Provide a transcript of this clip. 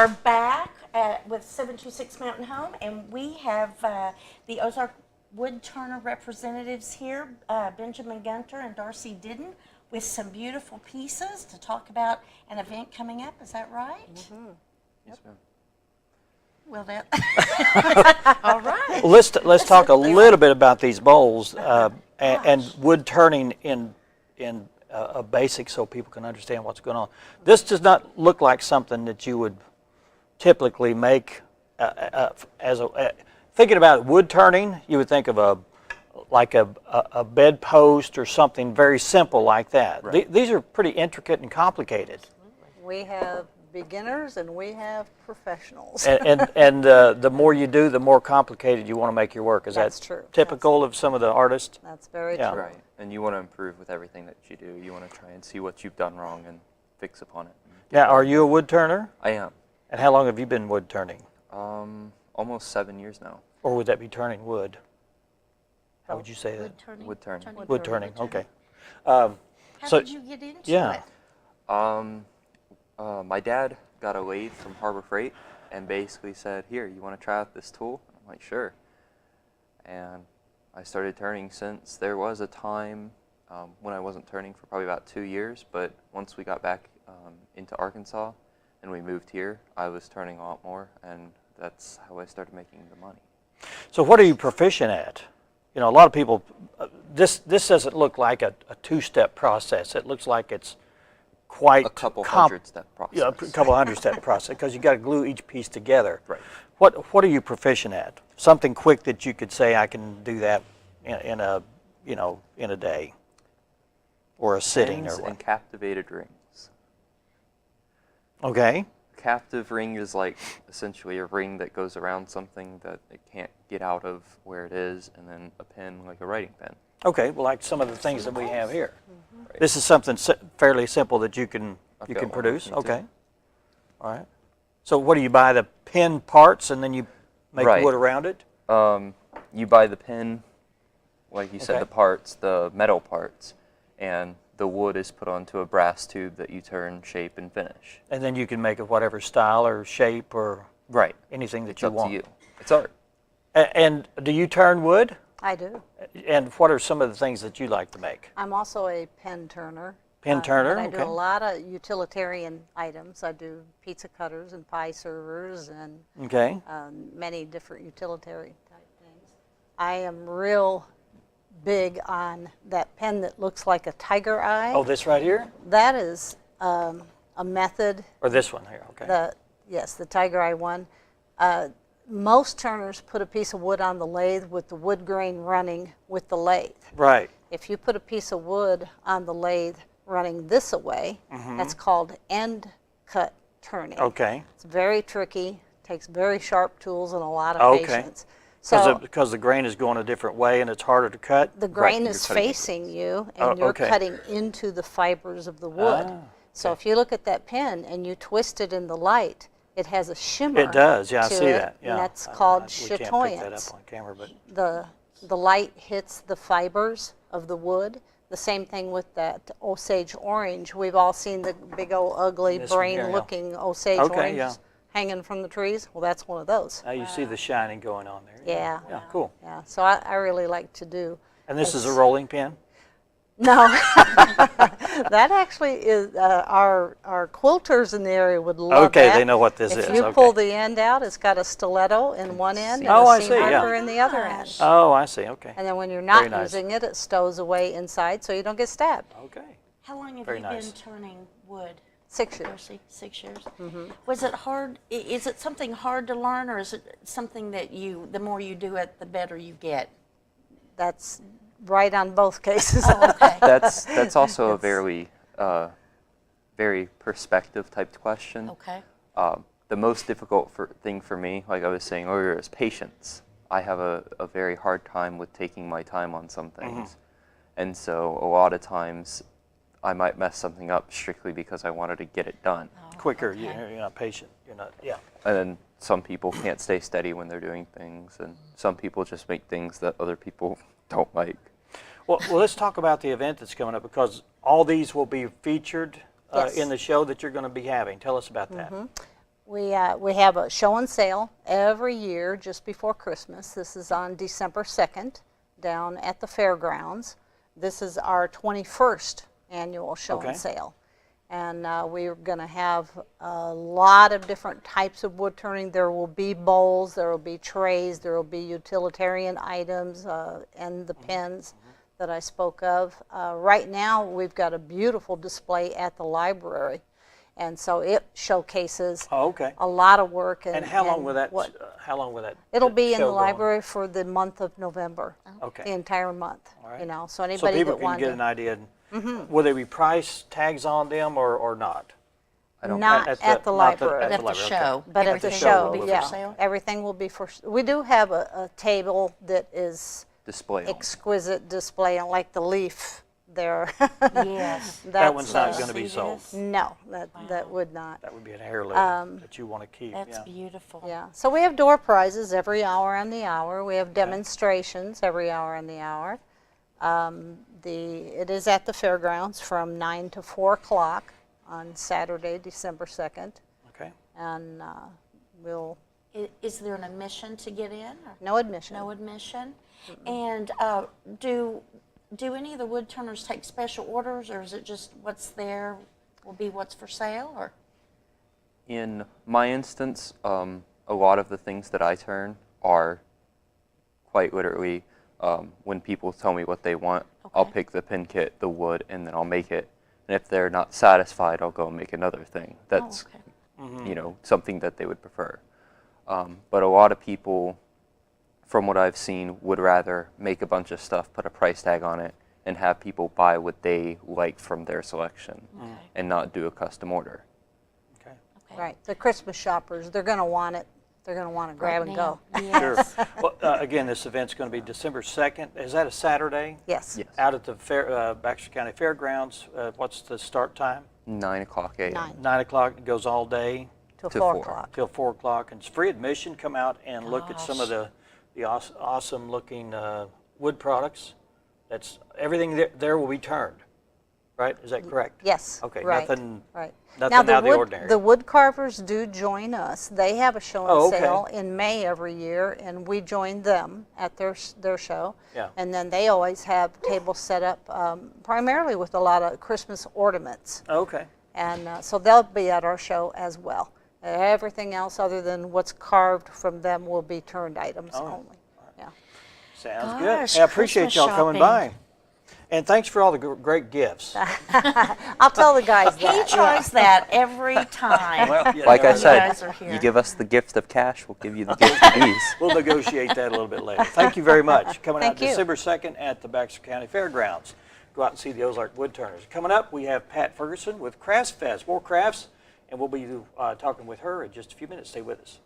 are back with 726 Mountain Home, and we have the Ozark Wood Turner representatives here, Benjamin Gunter and Darcy Didden, with some beautiful pieces to talk about an event coming up. Is that right? Mm-hmm. Yes, ma'am. Well, that. All right. Well, let's talk a little bit about these bowls and wood turning in a basic, so people can understand what's going on. This does not look like something that you would typically make thinking about wood turning. You would think of a bed post or something very simple like that. Right. These are pretty intricate and complicated. We have beginners and we have professionals. And the more you do, the more complicated you want to make your work. Is That's that true. typical of some of the artists? That's very Yeah. true. Right. And you want to improve with everything that you do. You want to try and see what you've done wrong and fix upon it. Now, are you a wood turner? I am. And how long have you been wood turning? Almost 7 years now. Or would that be turning wood? How would you say that? Wood turning. Wood turning. Wood turning, okay. How So- did you get into Yeah. it? My dad got a lathe from Harbor Freight and basically said, "Here, you want to try out this tool?" I'm like, "Sure." And I started turning since. There was a time when I wasn't turning for probably about 2 years, but once we got back into Arkansas and we moved here, I was turning a lot more, and that's how I started making the money. So what are you proficient at? You know, a lot of people, this doesn't look like a two-step process. It looks like it's quite A couple hundred-step process. Yeah, a couple hundred-step process, because you got to glue each piece together. Right. What are you proficient at? Something quick that you could say, I can do that in a day, or a sitting, Pins or what? and captivated rings. Okay. Captive ring is like essentially a ring that goes around something that it can't get out of where it is, and then a pin like a writing pen. Okay. Well, like some of the things that we have here. Right. This is something fairly simple that you can I've got one produce. with me, too. Okay. All right. So what do you buy, the pin parts, and then you make Right. wood around it? You buy the pin, like you said, Okay. the parts, the metal parts, and the wood is put onto a brass tube that you turn, shape, and finish. And then you can make it whatever style or shape or Right. anything that It's you up want. to you. It's art. And do you turn wood? I do. And what are some of the things that you like to make? I'm also a pen turner. Pen turner, and I do okay. a lot of utilitarian items. I do pizza cutters and pie servers and Okay. many different utilitarian type things. I am real big on that pen that looks like a tiger eye. Oh, this right here? That is a method. Or this one here? Okay. Yes, the tiger eye one. Most turners put a piece of wood on the lathe with the wood grain running with the lathe. Right. If you put a piece of wood on the lathe running this away, that's called end cut turning. Okay. It's very tricky, takes very sharp tools and a lot of Okay. patience. So Because the grain is going a different way and it's harder to cut? the grain you're is cutting facing you Oh, and you're okay. cutting into the fibers of the wood. Ah, So if you look at that pen and you twist it in the light, it has a shimmer. It does, yeah, I to see it, that. Yeah. And that's called we can't pick that chatoyance. up on camera, but The light hits the fibers of the wood. The same thing with that Osage orange. We've all seen the big old ugly This one here, yeah. brain-looking Osage Okay, oranges yeah. hanging from the trees. Well, that's one of those. now you see the shining going on there. Yeah. Yeah, cool. Yeah. So I really like to do. And this is a rolling pin? No, that actually is our quilters in the area would love Okay, that. they know what this if is. If you okay. pull the end out, it's got a stiletto in one end and Oh, I a seam see, yeah. marker in the other end. Oh, I see. Okay. And then when you're not Very nice. using it, it stows away inside so you don't get stabbed. Okay. How long have Very you nice. been turning wood? 6 years. Darcy? 6 years. Was it hard? Is it something hard to learn, or is it something that the more you do it, the better you get? That's right on both cases. Oh, okay. That's also a very perspective type question. Okay. The most difficult thing for me, like I was saying earlier, is patience. I have a very hard time with taking my time on some things. And so a lot of times I might mess something up strictly because I wanted to get it done. Quicker, okay. you're not patient. You're not, yeah. And then some people can't stay steady when they're doing things, and some people just make things that other people don't like. Well, let's talk about the event that's coming up, because all these will be featured Yes. in the show that you're going to be having. Tell us about that. We have a show and sale every year just before Christmas. This is on December 2nd down at the fairgrounds. This is our 21st annual show Okay. and sale. And we're going to have a lot of different types of wood turning. There will be bowls, there will be trays, there will be utilitarian items, and the pens that I spoke of. Right now, we've got a beautiful display at the library. And so it showcases Oh, okay. a lot of work. And how long will that? what- How long will that? It'll be in show the go on? library for the month of November. Okay. The entire month. All right. You know, so So anybody people that can wanted get to- an idea. Will there be price tags on them or not? I don't. Not At the- at the not the- library. at But at the library, okay. show. But at the everything show, will be for yeah, sale? everything will be for. We do have a table that is Display. only. exquisite display, like the leaf there. Yes. That one's not That's, going to be See sold. this? No, that would not. That would be an heirloom that you want to keep. That's Yeah. beautiful. Yeah. So we have door prizes every hour on the hour. We have demonstrations every hour on the hour. It is at the fairgrounds from 9 to 4 o'clock on Saturday, December 2nd, Okay. and we'll Is there an admission to get in? Or no admission. no admission? And do any of the wood turners take special orders, or is it just what's there will be what's for sale? Or In my instance, a lot of the things that I turn are quite literally when people tell me what they want, I'll Okay. pick the pin kit, the wood, and then I'll make it. And if they're not satisfied, I'll go and make another thing. That's okay. you know, something that they would prefer. But a lot of people, from what I've seen, would rather make a bunch of stuff, put a price tag on it, and have people buy what they like from their selection, Okay. and not do a custom order. Okay. Okay. Right. The Christmas shoppers, they're going to want it. They're going to want to grab Right and now. go. Sure. Yes. Well, again, this event's going to be December 2nd. Is that a Saturday? Yes. Yes. Out at the Baxter County Fairgrounds. What's the start time? 9 o'clock a.m. 9 9 o'clock. It goes all day till to 4 4. o'clock. till 4 o'clock. And it's free admission. Come out and look at some of Gosh. the awesome looking wood products. That's everything there will be turned. Right? Is that correct? Yes. Okay. Right. Nothing. Right. Nothing Now, out of the wood, ordinary. the wood carvers do join us. They have a show and Oh, okay. sale in May every year, and we join them at their show. Yeah. And then they always have tables set up primarily with a lot of Christmas ornaments. Okay. And so they'll be at our show as well. Everything else other than what's carved from them will be turned items Oh. only. Yeah. Sounds Gosh, good. I appreciate Christmas y'all coming shopping. by. And thanks for all the great gifts. I'll tell the guys He that. tries that every time. Well, you Like know, I You said, guys are here. you give us the gift of cash, we'll give you the gift of these. We'll negotiate that a little bit later. Thank you very much. Coming out Thank you. December 2nd at the Baxter County Fairgrounds. Go out and see the Ozark Wood Turners. Coming up, we have Pat Ferguson with Crafts Fest, more crafts, and we'll be talking with her in just a few minutes. Stay with us.